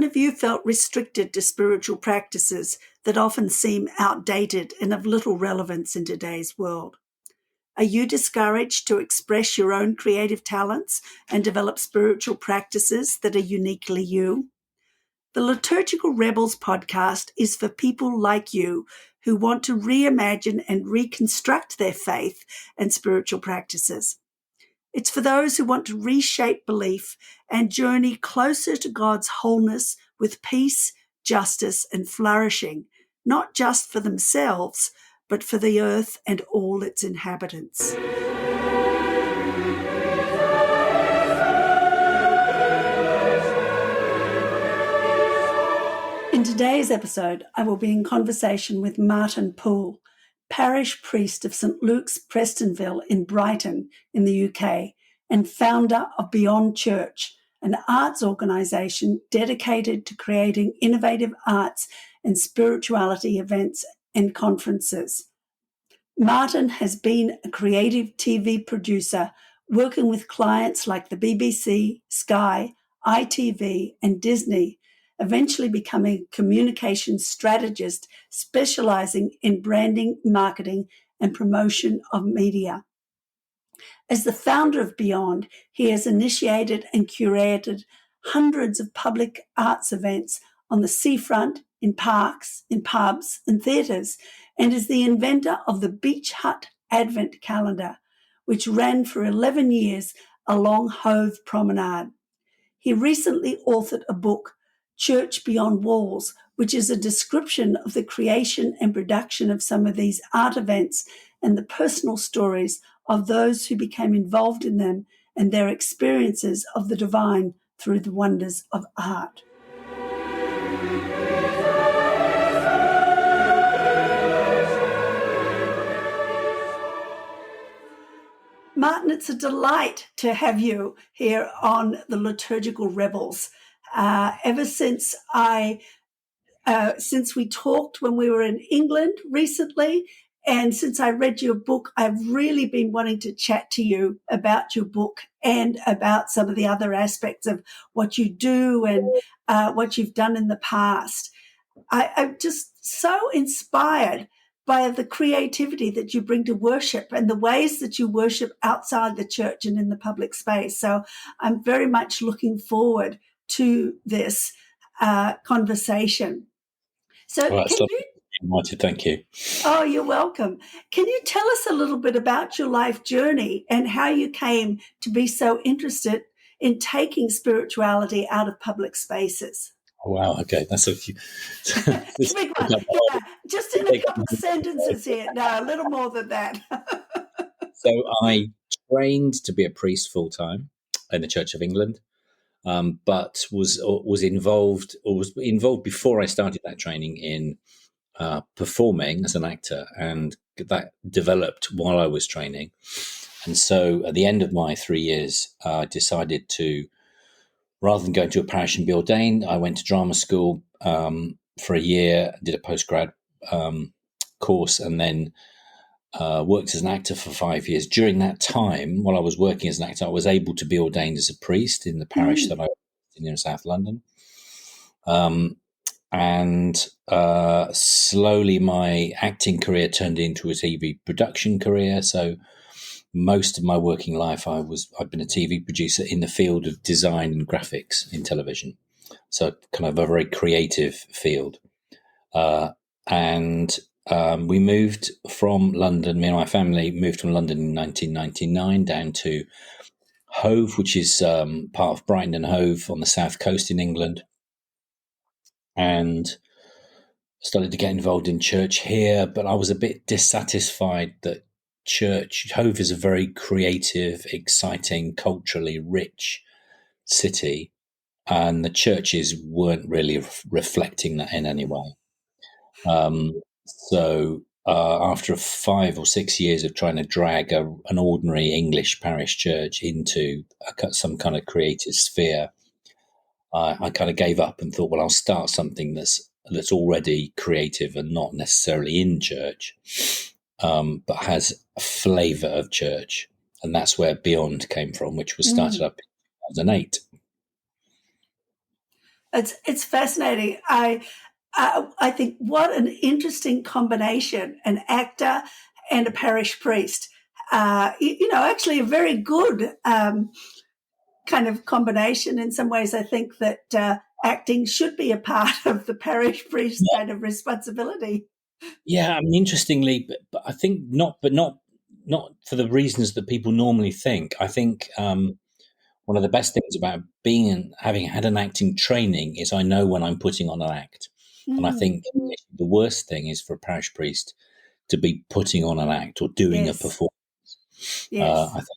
one of you felt restricted to spiritual practices that often seem outdated and of little relevance in today's world? Are you discouraged to express your own creative talents and develop spiritual practices that are uniquely you? The Liturgical Rebels podcast is for people like you who want to reimagine and reconstruct their faith and spiritual practices. It's for those who want to reshape belief and journey closer to God's wholeness with peace, justice, and flourishing, not just for themselves, but for the earth and all its inhabitants. In today's episode, I will be in conversation with Martin Poole, parish priest of St. Luke's, Prestonville in Brighton in the UK, and founder of Beyond Church, an arts organisation dedicated to creating innovative arts and spirituality events and conferences. Martin has been a creative TV producer, working with clients like the BBC, Sky, ITV, and Disney, eventually becoming a communications strategist specialising in branding, marketing, and promotion of media. As the founder of Beyond, he has initiated and curated hundreds of public arts events on the seafront, in parks, in pubs, and theatres, and is the inventor of the Beach Hut Advent Calendar, which ran for 11 years along Hove Promenade. He recently authored a book, Church Beyond Walls, which is a description of the creation and production of some of these art events and the personal stories of those who became involved in them and their experiences of the divine through the wonders of art. Martin, it's a delight to have you here on the Liturgical Rebels. Ever since since we talked when we were in England recently, and since I read your book, I've really been wanting to chat to you about your book and about some of the other aspects of what you do and what you've done in the past. I'm just so inspired by the creativity that you bring to worship and the ways that you worship outside the church and in the public space. So I'm very much looking forward to this conversation. So well, thank you. Oh, you're welcome. Can you tell us a little bit about your life journey and how you came to be so interested in taking spirituality out of public spaces? Oh, wow. Okay. That's a few. Big one. Yeah, just in a couple of sentences here. No, a little more than that. So I trained to be a priest full time in the Church of England, but was involved before I started that training in performing as an actor, and that developed while I was training. And so at the end of my 3 years, I decided to, rather than going to a parish and be ordained, I went to drama school for a year, did a postgrad course, and then worked as an actor for 5 years. During that time, while I was working as an actor, I was able to be ordained as a priest in the parish that I was in South London. And slowly my acting career turned into a TV production career. So most of my working life, I've been a TV producer in the field of design and graphics in television. So kind of a very creative field. And we moved from London, me and my family moved from London in 1999 down to Hove, which is part of Brighton and Hove on the south coast in England. And started to get involved in church here, but I was a bit dissatisfied that Hove is a very creative, exciting, culturally rich city, and the churches weren't really reflecting that in any way. So after 5 or 6 years of trying to drag an ordinary English parish church into some kind of creative sphere, I kind of gave up and thought, well, I'll start something that's already creative and not necessarily in church, but has a flavour of church. And that's where Beyond came from, which was started up in 2008. It's fascinating. I think what an interesting combination, an actor and a parish priest. Actually a very good kind of combination. In some ways, I think that acting should be a part of the parish priest kind of responsibility. Yeah, I mean, interestingly, but I think not for the reasons that people normally think. I think one of the best things about having had an acting training is I know when I'm putting on an act, and I Mm, think the worst thing is for a parish priest to be putting on an act or doing a yes, performance. I yes. think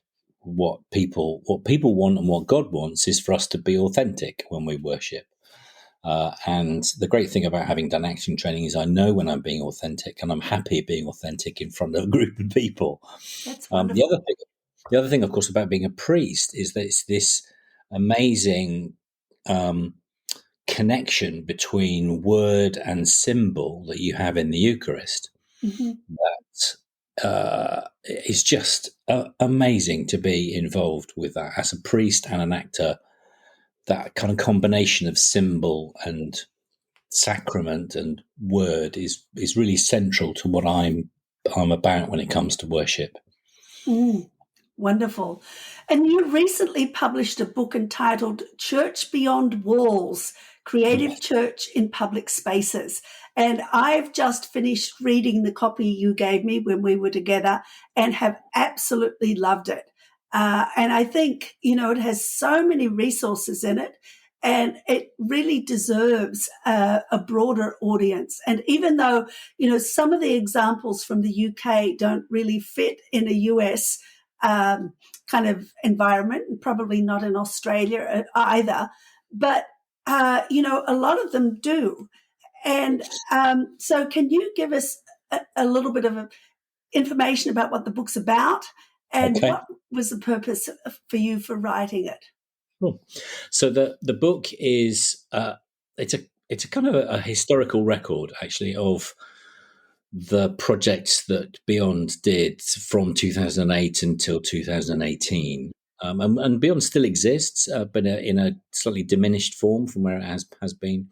what people want and what God wants is for us to be authentic when we worship. And the great thing about having done acting training is I know when I'm being authentic, and I'm happy being authentic in front of a group of people. That's Um, the other wonderful. thing, the other thing, of course, about being a priest is that it's this amazing um, connection between word and symbol that you have in the Eucharist. Hmm. That is just amazing to be involved with that as a priest and an actor. That kind of combination of symbol and sacrament and word is really central to what I'm about when it comes to worship. Mm. Wonderful. And you recently published a book entitled Church Beyond Walls, Creative Yes, Church in Public Spaces. And I've just finished reading the copy you gave me when we were together and have absolutely loved it. And I think, it has so many resources in it and it really deserves a broader audience. And even though, some of the examples from the UK don't really fit in a US um, kind of environment, and probably not in Australia either. But a lot of them do. And so, can you give us a little bit of information about what the book's about and okay, what was the purpose for you for writing it? cool. So the book is it's a kind of a historical record actually of the projects that Beyond did from 2008 until 2018. And Beyond still exists, but in a slightly diminished form from where it has been.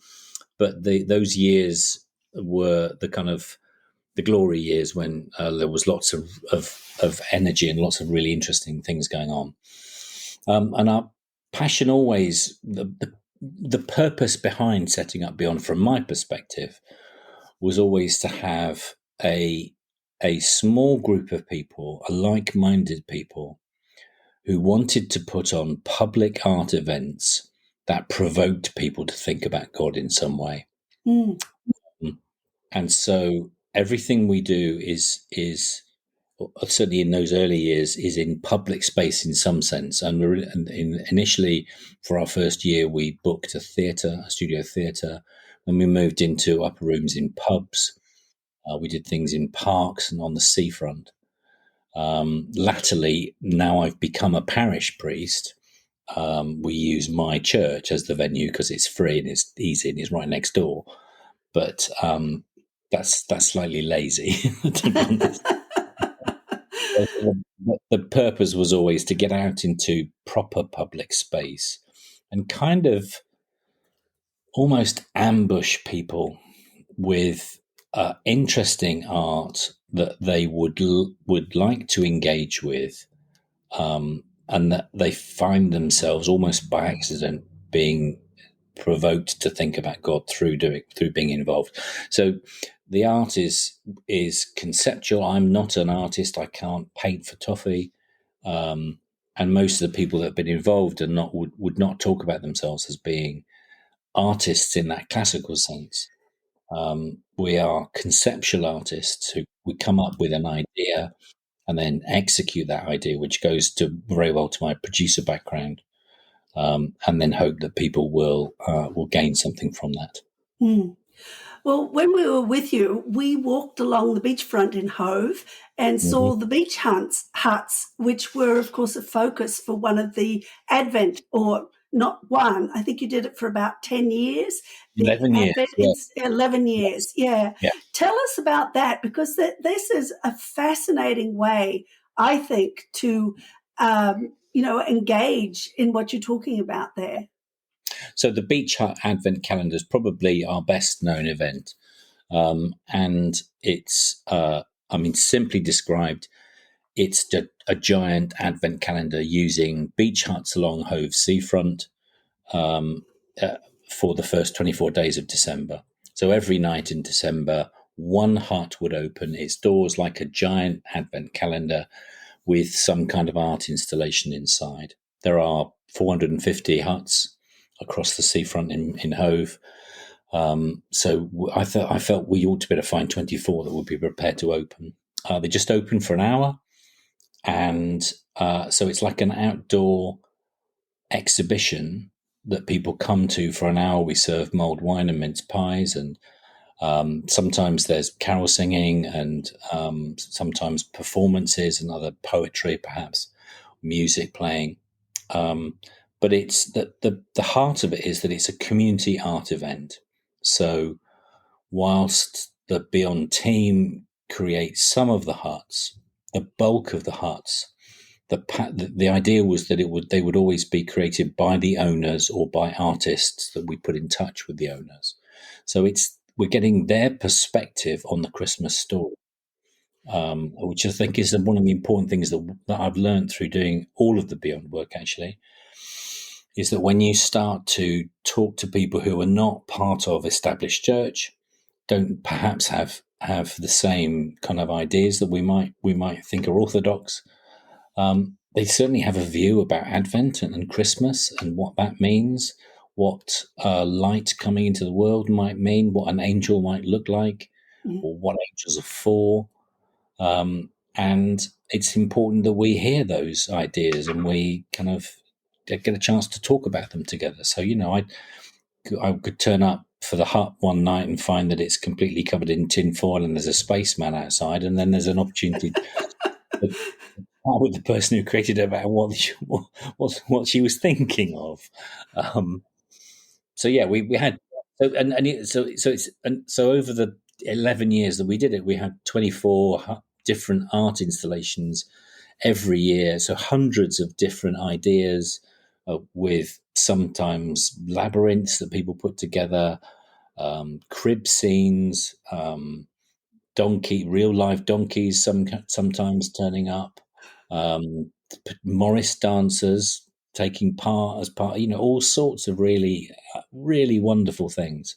But those years were the kind of the glory years when there was lots of energy and lots of really interesting things going on. And our passion always, the purpose behind setting up Beyond, from my perspective, was always to have a small group of people, a like-minded people, who wanted to put on public art events that provoked people to think about God in some way. Mm, And so everything we do is certainly in those early years is in public space in some sense. And initially, for our first year, we booked a studio theatre, and we moved into upper rooms in pubs. We did things in parks and on the seafront. Latterly, now I've become a parish priest. We use my church as the venue because it's free and it's easy and it's right next door. But that's slightly lazy, to be honest. The purpose was always to get out into proper public space and kind of almost ambush people with interesting art that they would like to engage with, and that they find themselves almost by accident being provoked to think about God through being involved. So the art is conceptual. I'm not an artist. I can't paint for toffee. Um, and most of the people that have been involved are not would not talk about themselves as being artists in that classical sense. We are conceptual artists who we come up with an idea and then execute that idea, which goes to very well to my producer background, and then hope that people will gain something from that. mm. Well, when we were with you, we walked along the beachfront in Hove and Hmm. saw the beach huts, which were, of course, a focus for one of the Advent, or not one. I think you did it for about 10 years. The 11 years, Advent, yeah, 11 years. Yeah. yeah. Tell us about that, because this is a fascinating way, I think, to, engage in what you're talking about there. So the Beach Hut Advent Calendar is probably our best known event. And it's, simply described, it's a giant Advent calendar using beach huts along Hove seafront um, uh, for the first 24 days of December. So every night in December, one hut would open its doors like a giant Advent calendar with some kind of art installation inside. There are 450 huts across the seafront in Hove. So I felt we ought to be able to find 24 that would be prepared to open. They just open for an hour, and so it's like an outdoor exhibition that people come to for an hour. We serve mulled wine and mince pies, and sometimes there's carol singing, and sometimes performances and other poetry, perhaps music playing. But it's the heart of it is that it's a community art event. So whilst the Beyond team creates some of the huts, the bulk of the huts, the idea was that they would always be created by the owners or by artists that we put in touch with the owners. So we're getting their perspective on the Christmas story, which I think is one of the important things that I've learned through doing all of the Beyond work, actually, is that when you start to talk to people who are not part of established church, don't perhaps have the same kind of ideas that we might think are orthodox, they certainly have a view about Advent and Christmas and what that means, what light coming into the world might mean, what an angel might look like, or what angels are for. And it's important that we hear those ideas and we kind of get a chance to talk about them together. So, I could turn up for the hut one night and find that it's completely covered in tin foil and there's a spaceman outside, and then there's an opportunity to chat with the person who created it about what she was thinking of. So yeah, we had so over the 11 years that we did it, we had 24 different art installations every year. So hundreds of different ideas, with sometimes labyrinths that people put together, crib scenes, real life donkeys, sometimes turning up, Morris dancers taking part as part, all sorts of really, really wonderful things.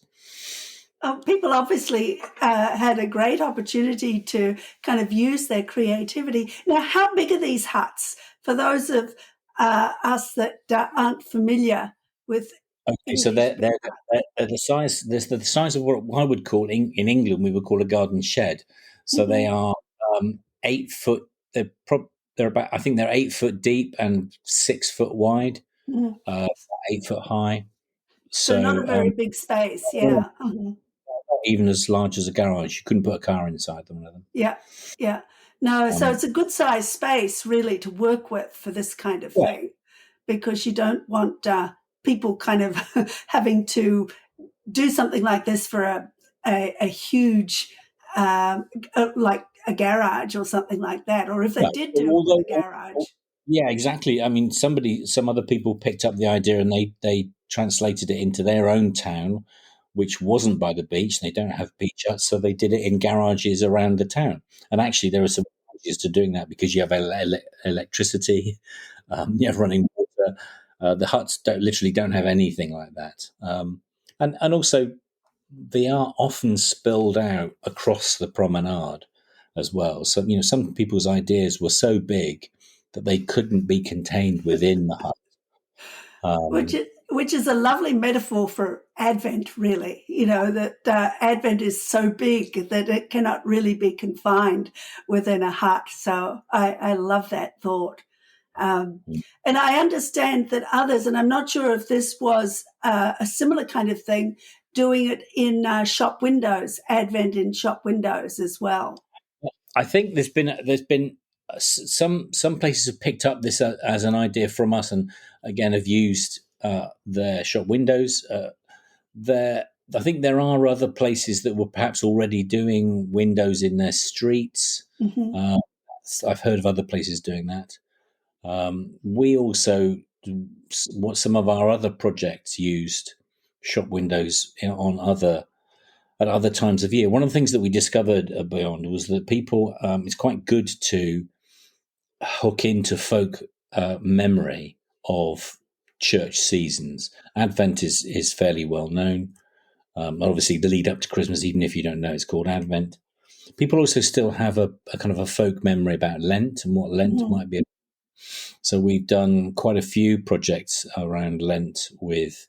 People obviously had a great opportunity to kind of use their creativity. Now, how big are these huts? For those of us that aren't familiar with Okay, so they're the size. There's the size of what I would call in England we would call a garden shed. So they are 8 foot. They're about. I think they're 8 foot deep and 6 foot wide, 8 foot high. So not So a very big space, yeah. not even as large as a garage. You couldn't put a car inside them. One of them. Yeah, yeah. No, so it's a good size space really to work with for this kind of thing, because you don't want people kind of having to do something like this for a huge, like a garage or something like that, or if they did do it in a garage. Yeah, exactly. I mean, some other people picked up the idea and they translated it into their own town, which wasn't by the beach. They don't have beach huts, so they did it in garages around the town. And actually, there are some advantages to doing that because you have electricity, you have running water. The huts literally don't have anything like that. And also, they are often spilled out across the promenade as well. So, some people's ideas were so big that they couldn't be contained within the hut. Which is a lovely metaphor for Advent, really. That Advent is so big that it cannot really be confined within a hut. So I love that thought. And I understand that others, and I'm not sure if this was a similar kind of thing, doing it in shop windows, Advent in shop windows as well. I think there's been some places have picked up this as an idea from us, and again have used their shop windows. I think there are other places that were perhaps already doing windows in their streets. I've heard of other places doing that. We also what some of our other projects used shop windows at other times of year. One of the things that we discovered beyond was that people, it's quite good to hook into folk memory of church seasons. Advent is fairly well known. Obviously, the lead up to Christmas, even if you don't know, it's called Advent. People also still have a kind of a folk memory about Lent and what Lent might be. So we've done quite a few projects around Lent with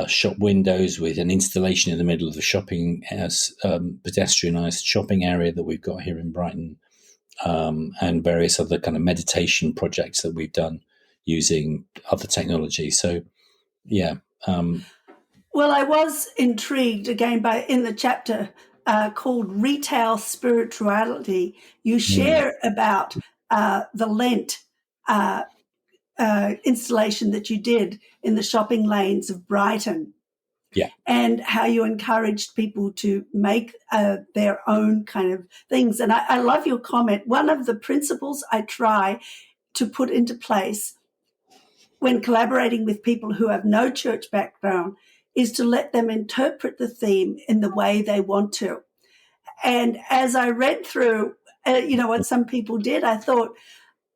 shop windows, with an installation in the middle of the shopping, pedestrianised shopping area that we've got here in Brighton, and various other kind of meditation projects that we've done using other technology. So, yeah. Well, I was intrigued again by in the chapter called Retail Spirituality. You share about the Lent installation that you did in the shopping lanes of Brighton. Yeah. And how you encouraged people to make their own kind of things. And I love your comment. One of the principles I try to put into place when collaborating with people who have no church background is to let them interpret the theme in the way they want to. And as I read through, what some people did, I thought,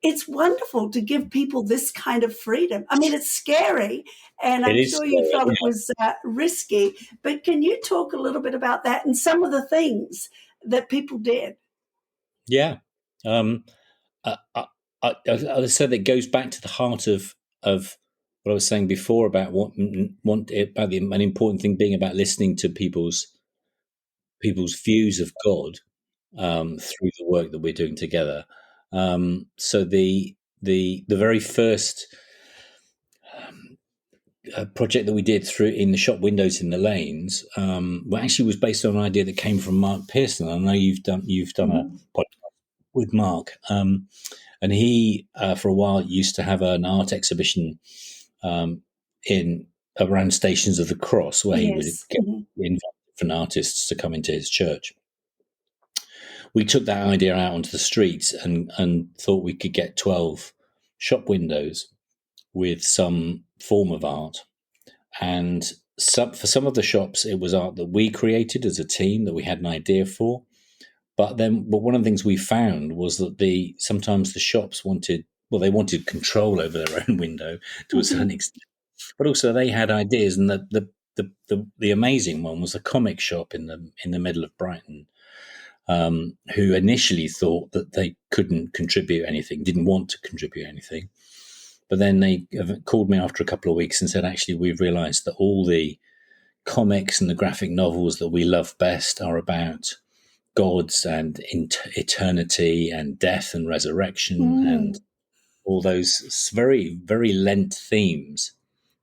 it's wonderful to give people this kind of freedom. I mean, it's scary, and I'm sure you felt it was risky, but can you talk a little bit about that and some of the things that people did? Yeah. I said it goes back to the heart of what I was saying before about an important thing being about listening to people's views of God through the work that we're doing together. So the very first project that we did through in the shop windows in the lanes, actually was based on an idea that came from Mark Pearson. I know you've done a podcast with Mark, and he for a while used to have an art exhibition in around Stations of the Cross, where he would invite different artists to come into his church. We took that idea out onto the streets and thought we could get 12 shop windows with some form of art. And for some of the shops, it was art that we created as a team that we had an idea for. But one of the things we found was that sometimes the shops wanted control over their own window to a certain extent, but also they had ideas. And the amazing one was a comic shop in the middle of Brighton, who initially thought that they couldn't contribute anything, didn't want to contribute anything. But then they called me after a couple of weeks and said, actually, we've realized that all the comics and the graphic novels that we love best are about gods and eternity and death and resurrection and all those very, very Lent themes.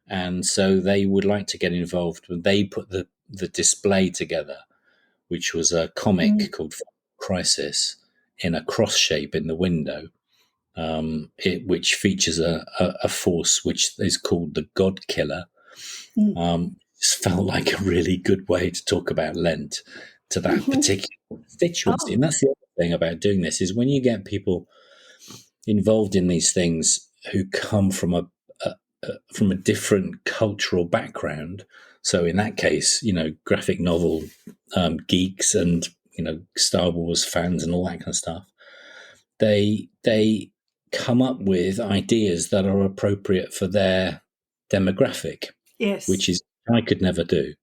And so they would like to get involved. When they put the display together, which was a comic called Crisis, in a cross shape in the window, which features a force which is called the God Killer. It felt like a really good way to talk about Lent to that particular constituency. And that's the other thing about doing this, is when you get people involved in these things who come from a different cultural background. So in that case, graphic novel geeks and Star Wars fans and all that kind of stuff, they come up with ideas that are appropriate for their demographic. Yes, which is I could never do.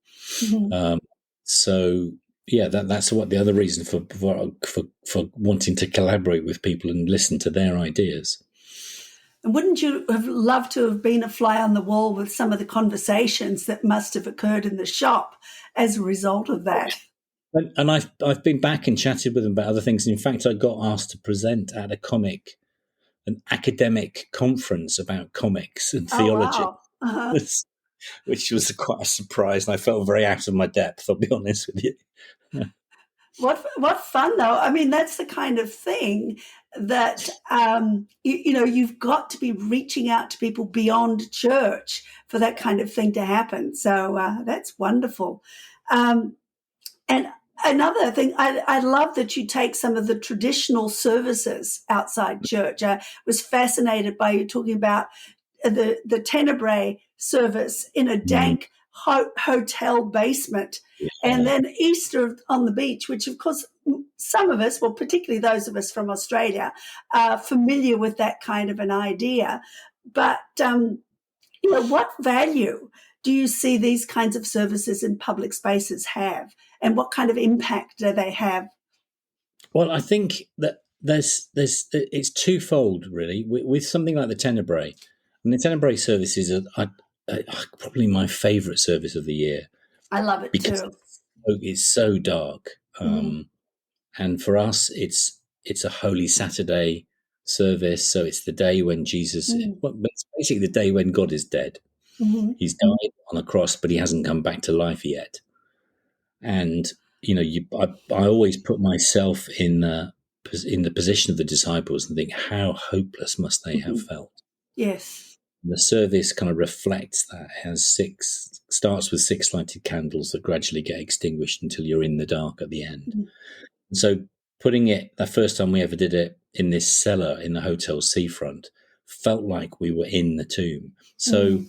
So yeah, that's what the other reason for wanting to collaborate with people and listen to their ideas. And wouldn't you have loved to have been a fly on the wall with some of the conversations that must have occurred in the shop as a result of that? And I've been back and chatted with them about other things. In fact, I got asked to present at an academic conference about comics and theology, which was quite a surprise. And I felt very out of my depth, I'll be honest with you. What fun, though. I mean, that's the kind of thing that, you've got to be reaching out to people beyond church for that kind of thing to happen. So that's wonderful. And another thing, I love that you take some of the traditional services outside church. I was fascinated by you talking about the Tenebrae service in a dank hotel basement, and then Easter on the beach, which of course some of us, well, particularly those of us from Australia, are familiar with that kind of an idea. But what value do you see these kinds of services in public spaces have, and what kind of impact do they have? Well, I think that it's twofold really with something like the Tenebrae. And the Tenebrae services are probably my favourite service of the year. I love it because too. it's so dark. Mm-hmm. And for us, it's a Holy Saturday service. So it's the day when Jesus, well, it's basically the day when God is dead. Mm-hmm. He's died on a cross, but he hasn't come back to life yet. And I always put myself in the position of the disciples and think, how hopeless must they have felt? Yes. The service kind of reflects that. It has starts with 6 lighted candles that gradually get extinguished until you're in the dark at the end. Mm-hmm. And so putting it, the first time we ever did it in this cellar in the hotel seafront, felt like we were in the tomb. So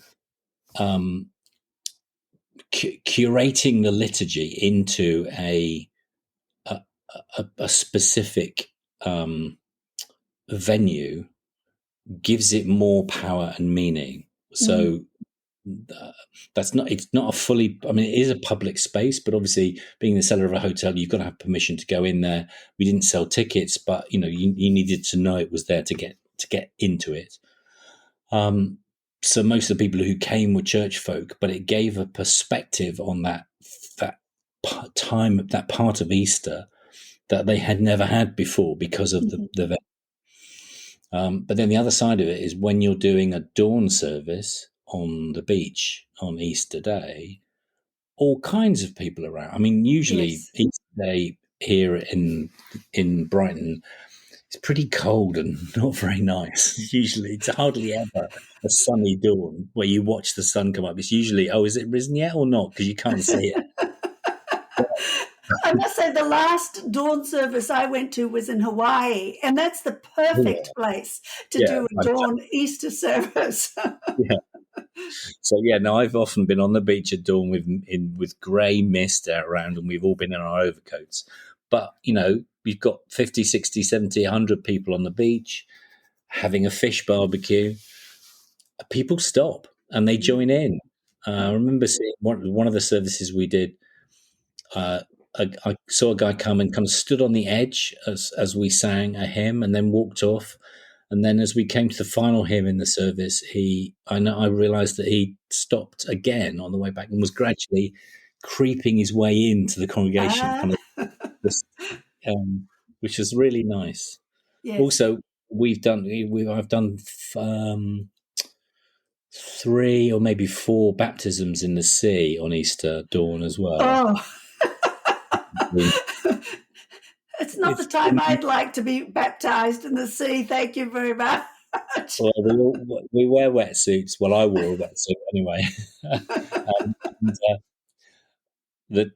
curating the liturgy into a specific venue gives it more power and meaning. So it's not a fully, I mean, it is a public space, but obviously being the cellar of a hotel, you've got to have permission to go in there. We didn't sell tickets, but you needed to know it was there to get into it. So most of the people who came were church folk, but it gave a perspective on that time, that part of Easter that they had never had before because of the event. But then the other side of it is when you're doing a dawn service on the beach on Easter Day, all kinds of people around. I mean, usually Easter Day here in Brighton, it's pretty cold and not very nice. Usually it's hardly ever a sunny dawn where you watch the sun come up. It's usually, is it risen yet or not? Because you can't see it. I must say the last dawn service I went to was in Hawaii, and that's the perfect place to do a dawn Easter service. So I've often been on the beach at dawn with grey mist out around, and we've all been in our overcoats. But we've got 50, 60, 70, 100 people on the beach having a fish barbecue. People stop and they join in. I remember seeing one of the services we did. I saw a guy come and kind of stood on the edge as we sang a hymn, and then walked off. And then as we came to the final hymn in the service, I realised that he stopped again on the way back and was gradually creeping his way into the congregation, kind of, which was really nice. Yes. Also, I've done 3 or maybe 4 baptisms in the sea on Easter dawn as well. Oh. It's not the time I'd like to be baptized in the sea. Thank you very much. Well, we wear wetsuits. Well, I wore a wetsuit anyway.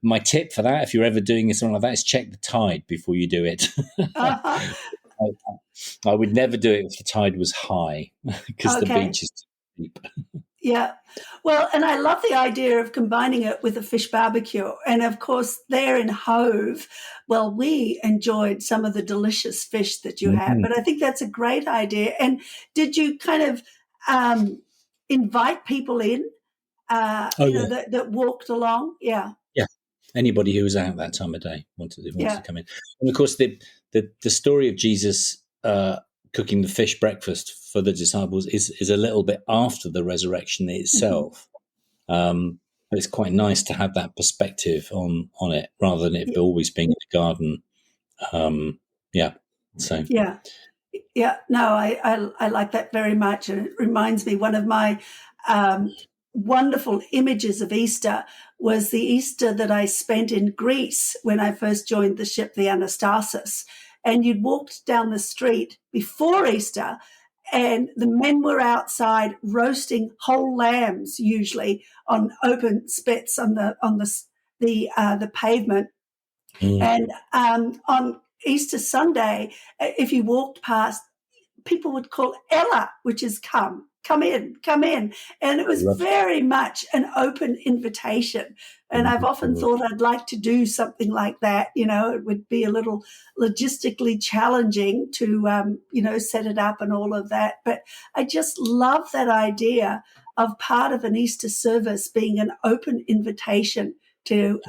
My tip for that, if you're ever doing something like that, is check the tide before you do it. I would never do it if the tide was high because the beach is too deep. Yeah. Well, and I love the idea of combining it with a fish barbecue. And of course, there in Hove, well, we enjoyed some of the delicious fish that you have, but I think that's a great idea. And did you kind of invite people in, that walked along? Yeah. Yeah. Anybody who was out that time of day wanted to come in. And of course, the story of Jesus cooking the fish breakfast for the disciples is a little bit after the resurrection itself. But it's quite nice to have that perspective on it rather than it always being in the garden. No, I like that very much. And it reminds me, one of my wonderful images of Easter was the Easter that I spent in Greece when I first joined the ship, the Anastasis. And you'd walked down the street before Easter, and the men were outside roasting whole lambs, usually on open spits on the pavement. And on Easter Sunday, if you walked past, people would call Ella, which is come come in, come in. And it I was love very much an open invitation. And I've often thought I'd like to do something like that. It would be a little logistically challenging to, set it up and all of that. But I just love that idea of part of an Easter service being an open invitation to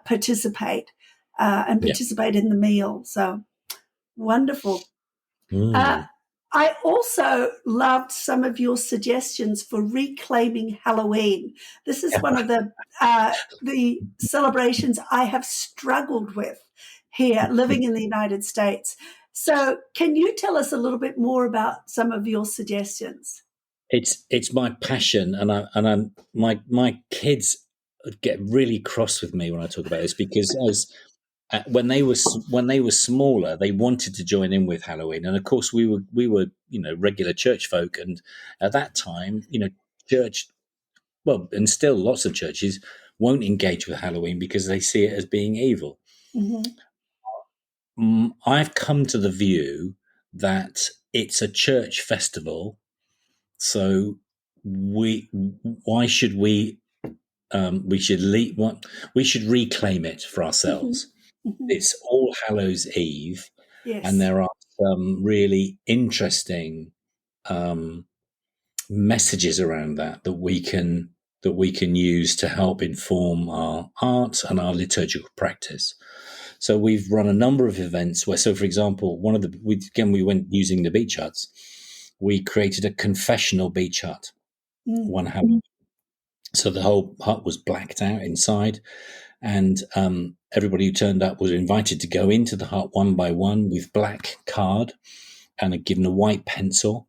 participate and Yeah. participate in the meal. So wonderful. Mm. I also loved some of your suggestions for reclaiming Halloween. This is one of the celebrations I have struggled with here, living in the United States. So, can you tell us a little bit more about some of your suggestions? It's my passion, and my kids get really cross with me when I talk about this because when they were smaller, they wanted to join in with Halloween, and of course we were regular church folk, and at that time church, well, and still lots of churches won't engage with Halloween because they see it as being evil. Mm-hmm. I've come to the view that it's a church festival, so we why should we should we should reclaim it for Mm-hmm. ourselves. Mm-hmm. It's All Hallows Eve, and Yes. there are some really interesting um, messages around that we can use to help inform our art and our liturgical practice. So we've run a number of events where, so for example, we went using the beach huts. We created a confessional beach hut. Mm. One Halloween. So the whole hut was blacked out inside, and everybody who turned up was invited to go into the hut one by one with black card and are given a white pencil,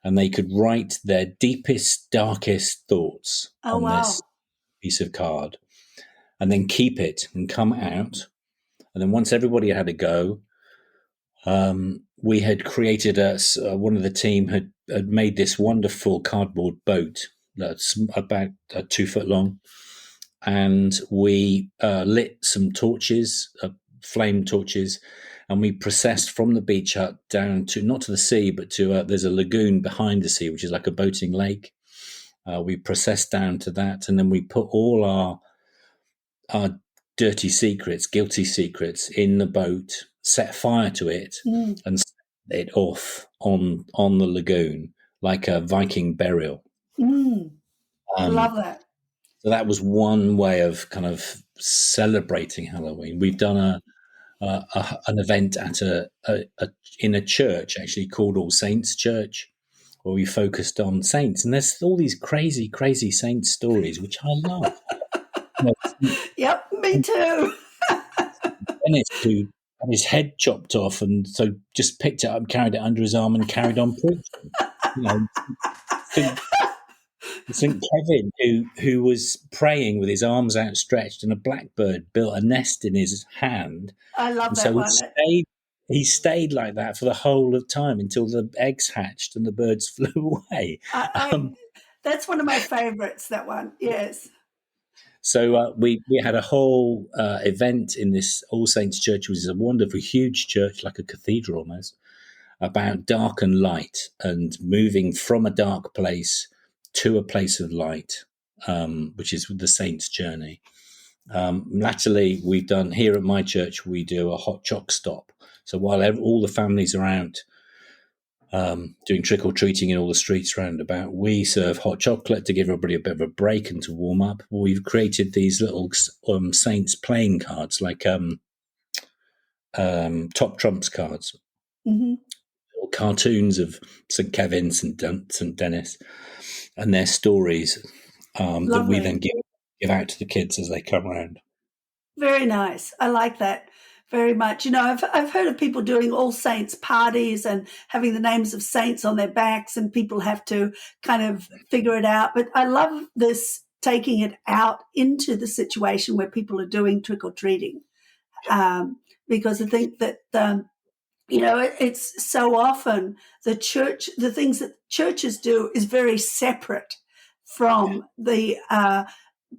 and they could write their deepest, darkest thoughts Oh, on this wow. piece of card, and then keep it and come out. And then once everybody had a go, we had created one of the team had made this wonderful cardboard boat that's about 2 foot long, and we lit some torches, flame torches, and we processed from the beach hut down to, not to the sea, but to there's a lagoon behind the sea, which is like a boating lake. We processed down to that, and then we put all our dirty secrets, guilty secrets, in the boat, set fire to it, Mm. and set it off on the lagoon like a Viking burial. Mm. Um, Love that. so that was one way of kind of celebrating Halloween. We've done an event at in a church actually called All Saints Church, where we focused on saints, and there's all these crazy saint stories which I love. You know, Yep, me too. Dennis who had his head chopped off, and so just picked it up, carried it under his arm, and carried on preaching. You know, St. Kevin who was praying with his arms outstretched, and a blackbird built a nest in his hand, I love and so that he one. stayed. He stayed like that for the whole of time until the eggs hatched and the birds flew away. I Um, That's one of my favorites. That one. Yes. So we had a whole event in this All Saints Church, which is a wonderful, huge church, like a cathedral almost, about dark and light and moving from a dark place to a place of light, which is the saint's journey. Latterly, we've done here at my church, we do a hot choc stop. So while all the families are out doing trick or treating in all the streets round about, we serve hot chocolate to give everybody a bit of a break and to warm up. We've created these little saints playing cards, like top trumps cards, Mm-hmm. little cartoons of St. Kevin, St. Dennis, and their stories that we then Lovely. give out to the kids as they come round. Very nice. I like that very much. I've heard of people doing All Saints parties and having the names of saints on their backs, and people have to kind of figure it out. But I love this taking it out into the situation where people are doing trick or treating, because I think that it's so often the things that churches do is very separate from the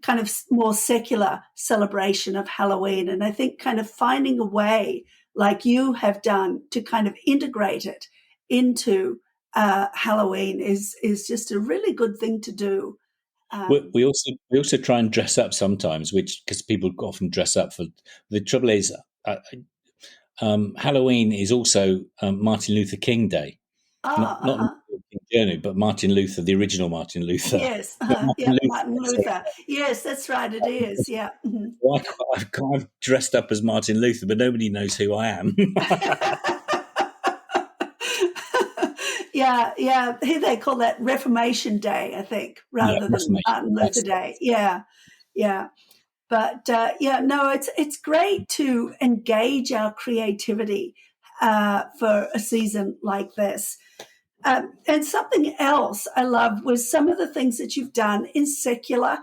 kind of more secular celebration of Halloween. And I think kind of finding a way, like you have done, to kind of integrate it into Halloween is just a really good thing to do. We also try and dress up sometimes, which because people often dress up for. The trouble is, uh, Halloween is also Martin Luther King Day. Not Martin Luther King Jr., but Martin Luther, the original Martin Luther. Yes, Not Martin yeah, Luther. Martin Luther. Yes, that's right. It is. Yeah. Mhm. Well, I've dressed up as Martin Luther, but nobody knows who I am. Yeah, yeah. Here they call that Reformation Day, I think, Yeah, rather than Reformation. Martin Luther That's Day. Yeah, yeah. But yeah, no, it's great to engage our creativity for a season like this. And something else I love was some of the things that you've done in secular,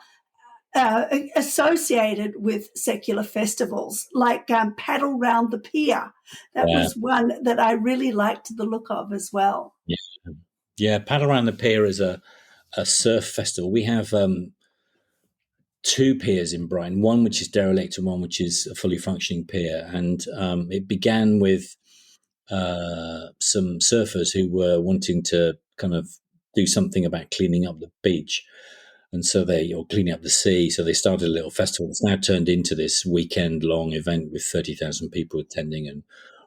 associated with secular festivals, like Paddle Round the Pier. That yeah, was one that I really liked the look of as well. yeah, yeah. Paddle Around the Pier is a surf festival. We have two piers in Brighton, one which is derelict and one which is a fully functioning pier. And it began with some surfers who were wanting to kind of do something about cleaning up the beach. And so or cleaning up the sea. So they started a little festival. It's now turned into this weekend long event with 30,000 people attending and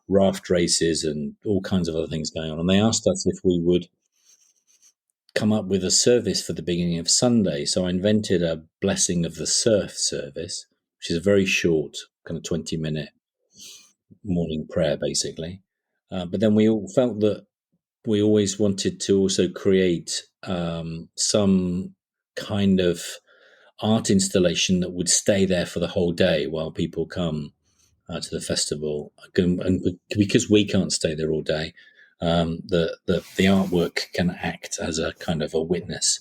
raft races and all kinds of other things going on. And they asked us if we would come up with a service for the beginning of Sunday. So I invented a Blessing of the Surf service, which is a very short, kind of 20-minute morning prayer, basically. But then we all felt that we always wanted to also create some kind of art installation that would stay there for the whole day while people come to the festival. And because we can't stay there all day, the artwork can act as a kind of a witness.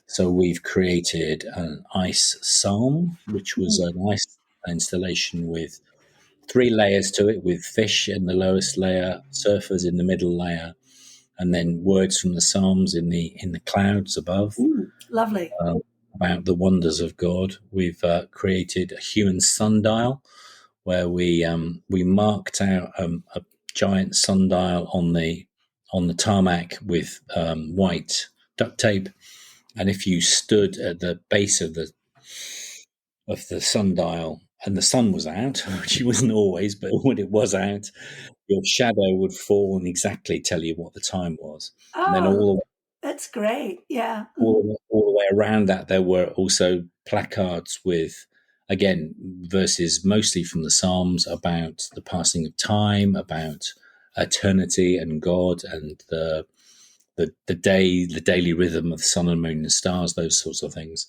So we've created an ice psalm, which was an ice installation with three layers to it, with fish in the lowest layer, surfers in the middle layer, and then words from the psalms in the clouds above. Lovely. About the wonders of God. We've created a human sundial where we marked out a giant sundial on the tarmac with white duct tape, and if you stood at the base of the sundial and the sun was out, which it wasn't always, but when it was out, your shadow would fall and exactly tell you what the time was, and then Oh, that's great. Yeah. Mhm. all the way around that, there were also placards with, again, verses mostly from the Psalms about the passing of time, about eternity and God, and the daily rhythm of the sun and moon and stars, those sorts of things.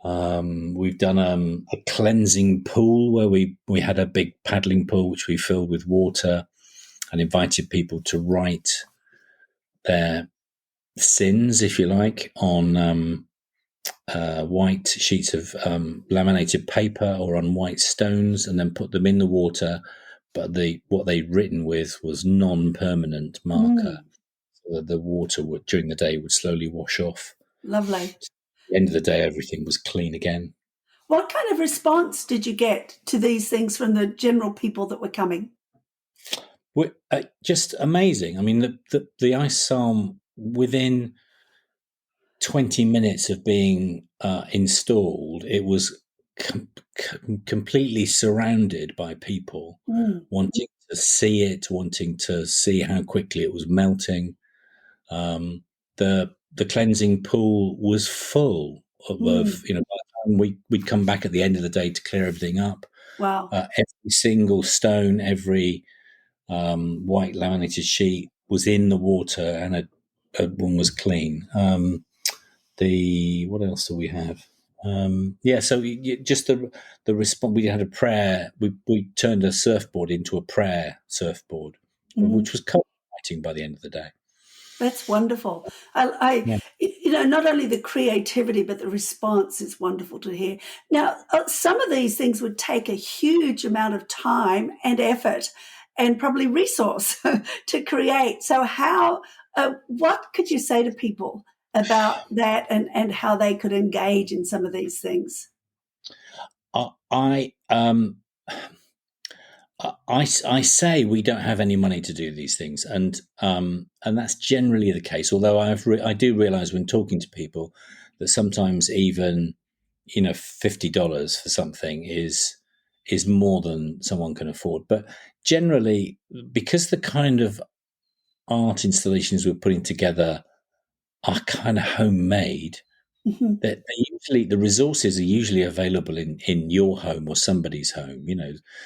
We've done a cleansing pool where we had a big paddling pool which we filled with water and invited people to write their sins, if you like, on white sheets of laminated paper or on white stones, and then put them in the water. But what they'd written with was non-permanent marker, so that the water would during the day would slowly wash off. Lovely. At the end of the day, everything was clean again. What kind of response did you get to these things from the general people that were coming? Just amazing. I mean, the ice psalm within 20 minutes of being installed, it was completely surrounded by people wanting to see it, wanting to see how quickly it was melting. The cleansing pool was full of by the time we'd come back at the end of the day to clear everything up. Wow. Every single stone, every white laminated sheet was in the water, and one was clean. What else do we have? So just the response. We had a prayer. We turned a surfboard into a prayer surfboard, which was co-writing by the end of the day. That's wonderful. Yeah. Not only the creativity, but the response is wonderful to hear. Now, some of these things would take a huge amount of time and effort and probably resource to create. So what could you say to people about that and how they could engage in some of these things? I I say we don't have any money to do these things, and that's generally the case. Although I do realize when talking to people that sometimes even $50 for something is more than someone can afford. But generally, because the kind of art installations we're putting together are kind of homemade, Mm-hmm. that usually the resources are usually available in your home or somebody's home.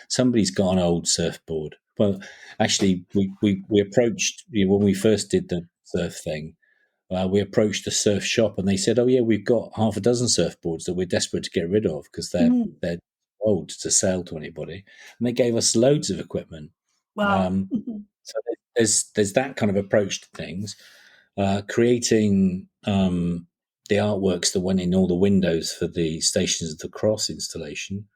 Somebody's got an old surfboard. Well, actually, we approached when we first did the surf thing. We approached the surf shop and they said, "Oh yeah, we've got half a dozen surfboards that we're desperate to get rid of because Mm. they're old to sell to anybody." And they gave us loads of equipment. Wow. Um, Mm-hmm. so there's that kind of approach to things. Creating the artworks that went in all the windows for the Stations of the Cross installation.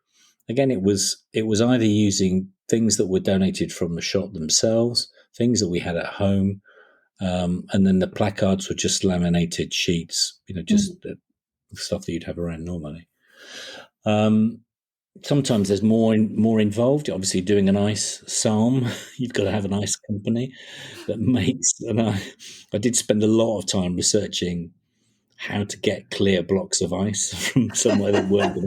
Again, it was either using things that were donated from the shop themselves, things that we had at home, and then the placards were just laminated sheets, just Mm. stuff that you'd have around normally. Sometimes there's more involved. Obviously, doing an ice psalm, you've got to have an ice company that makes. And I did spend a lot of time researching how to get clear blocks of ice from somewhere that weren't.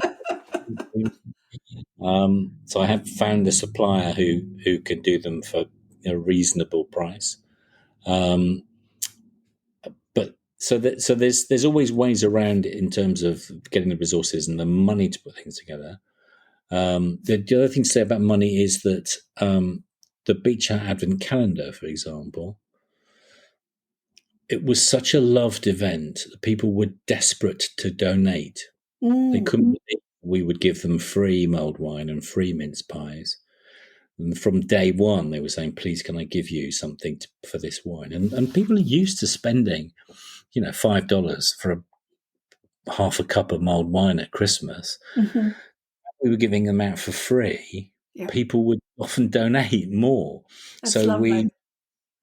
So I have found a supplier who can do them for a reasonable price. Um, but there's always ways around it in terms of getting the resources and the money to put things together. The other thing to say about money is that the Beach Hut Advent Calendar, for example, it was such a loved event that people were desperate to donate. They Mm. couldn't believe we would give them free mulled wine and free mince pies. And from day one, they were saying, "Please, can I give you something for this wine?" And people are used to spending, $5 for half a cup of mulled wine at Christmas. Mm-hmm. We were giving them out for free. Yeah, People would often donate more. that's So lovely.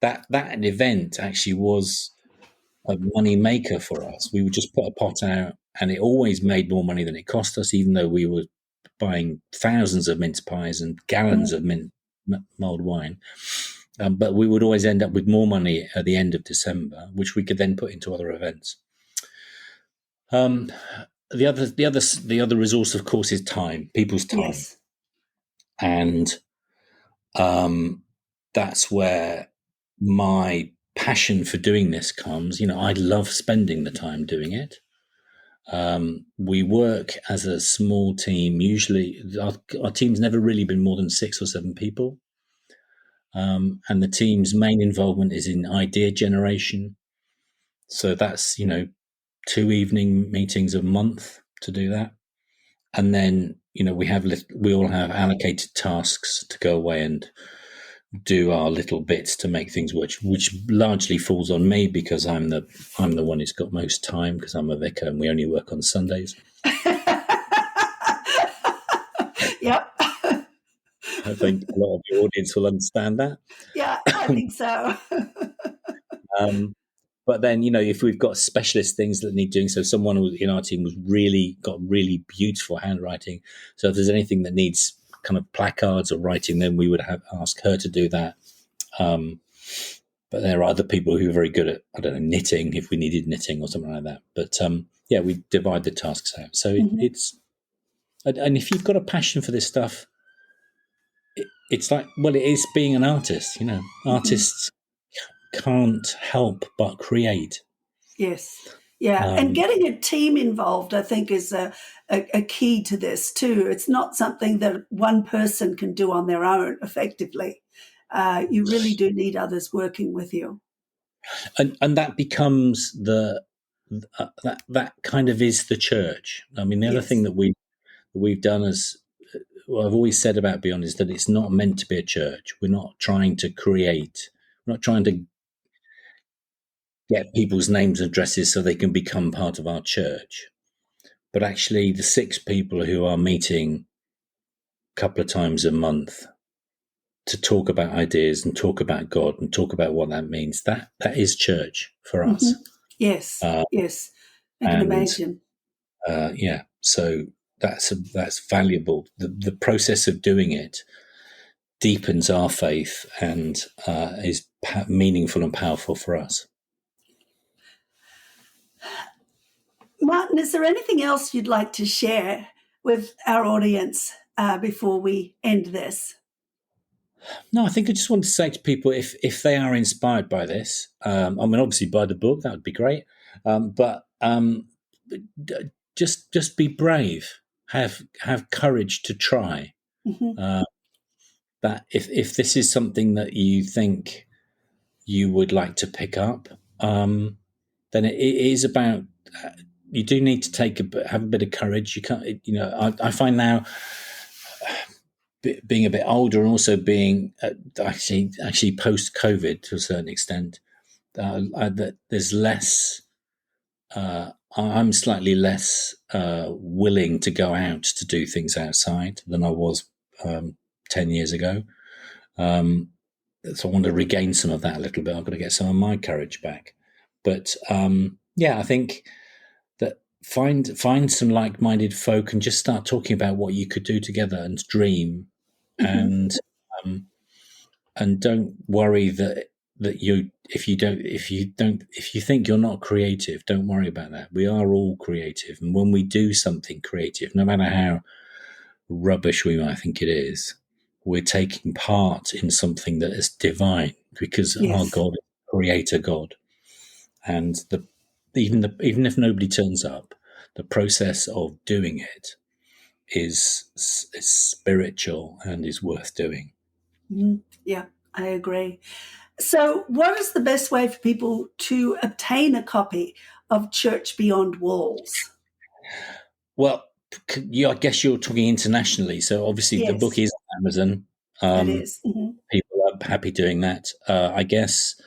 that event actually was a money maker for us. We would just put a pot out, and it always made more money than it cost us, even though we were buying thousands of mince pies and gallons of mulled wine. But we would always end up with more money at the end of December, which we could then put into other events. The other resource, of course, is time, people's time, Yes. and that's where my passion for doing this comes. I love spending the time doing it. We work as a small team. Usually, our team's never really been more than 6 or 7 people. And the team's main involvement is in idea generation. So that's, 2 evening meetings a month to do that. And then, we all have allocated tasks to go away and do our little bits to make things work, which largely falls on me because I'm the one who's got most time because I'm a vicar and we only work on Sundays. Yep. I think a lot of the audience will understand that. Yeah, I think so. But then, if we've got specialist things that need doing, so someone in our team got really beautiful handwriting. So if there's anything that needs kind of placards or writing, then we would ask her to do that. But there are other people who are very good at, I don't know, knitting if we needed knitting or something like that. But yeah, we divide the tasks out. So it's, and if you've got a passion for this stuff, it's like, well, it is being an artist. Artists can't help but create. Yes. Yeah. And Um, getting a team involved, I think, is a key to this too. It's not something that one person can do on their own effectively. You really do need others working with you. and that becomes that kind of is the church. I mean, the other thing Yes. that we've done is, what I've always said about Beyond is that it's not meant to be a church. We're not trying to create. We're not trying to get people's names and addresses so they can become part of our church. But actually, the 6 people who are meeting a couple of times a month to talk about ideas and talk about God and talk about what that means, that is church for Hmm. us. Yes. Uh, Yes. I can and imagine. yeah, so that's valuable. The process of doing it deepens our faith and is meaningful and powerful for us. Martin, is there anything else you'd like to share with our audience before we end this? No, I think I just want to say to people, if they are inspired by this, I mean, obviously buy the book, that would be great. But just be brave, have courage to try. Mm-hmm. That if this is something that you think you would like to pick up, then it is about. You do need to have a bit of courage. You can't, I find now, being a bit older and also being actually post COVID to a certain extent, that there's less. I'm slightly less willing to go out to do things outside than I was 10 years ago. So I want to regain some of that a little bit. I've got to get some of my courage back. But I think that find some like-minded folk and just start talking about what you could do together and dream, mm-hmm. and don't worry that if you think you're not creative, don't worry about that. We are all creative, and when we do something creative, no matter how rubbish we might think it is, we're taking part in something that is divine, because our God is creator God, and even if nobody turns up, the process of doing it is spiritual and is worth doing. Mm-hmm. Yeah, I agree. So, what is the best way for people to obtain a copy of Church Beyond Walls? Well, I guess you're talking internationally. So obviously the book is on Amazon. It is. Mm-hmm. People are happy doing that. I guess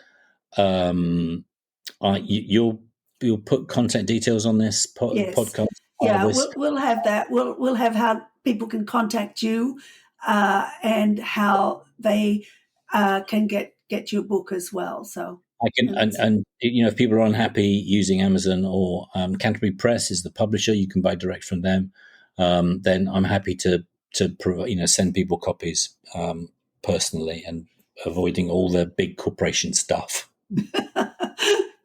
you'll put contact details on this podcast. Yeah, we'll have that. We'll have how people can contact you and how they can get your book as well. So I can, and if people are unhappy using Amazon or Canterbury Press is the publisher, you can buy direct from them. Then I'm happy to provide, send people copies personally, and avoiding all the big corporation stuff.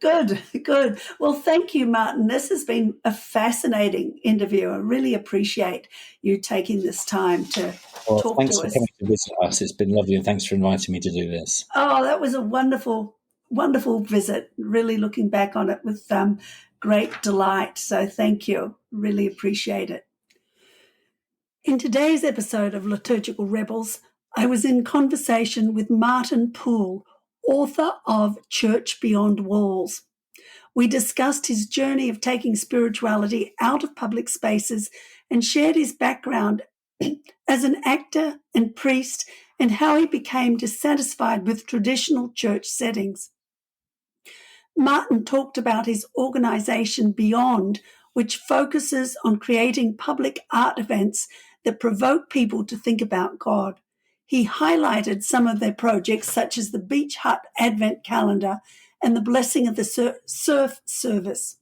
Good. Well, thank you, Martin. This has been a fascinating interview. I really appreciate you taking this time to talk to us. Thanks for coming to visit us. It's been lovely, and thanks for inviting me to do this. Oh, that was a wonderful visit. Really looking back on it with great delight. So thank you. Really appreciate it. In today's episode of Liturgical Rebels, I was in conversation with Martin Poole, author of Church Beyond Walls. We discussed his journey of taking spirituality out of public spaces and shared his background as an actor and priest and how he became dissatisfied with traditional church settings. Martin talked about his organisation Beyond, which focuses on creating public art events that provoke people to think about God. He highlighted some of their projects, such as the Beach Hut Advent Calendar and the Blessing of the Surf Service.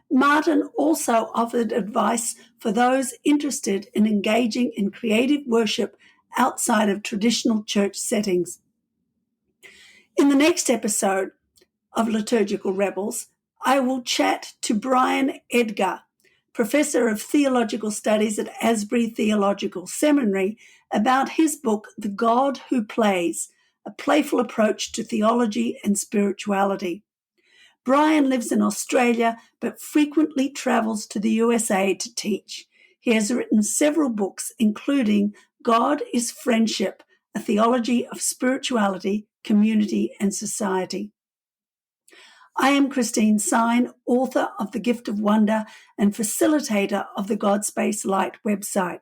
Martin also offered advice for those interested in engaging in creative worship outside of traditional church settings. In the next episode of Liturgical Rebels, I will chat to Brian Edgar, Professor of Theological Studies at Asbury Theological Seminary, about his book, The God Who Plays, A Playful Approach to Theology and Spirituality. Brian lives in Australia but frequently travels to the USA to teach. He has written several books, including God is Friendship, A Theology of Spirituality, Community and Society. I am Christine Sine, author of The Gift of Wonder and facilitator of the God Space Light website.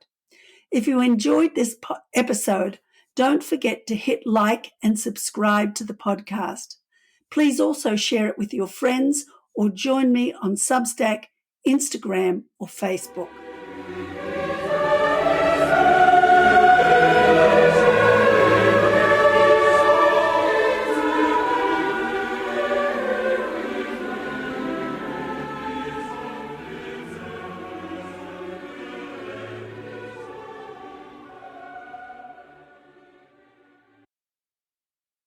If you enjoyed this episode, don't forget to hit like and subscribe to the podcast. Please also share it with your friends or join me on Substack, Instagram, or Facebook.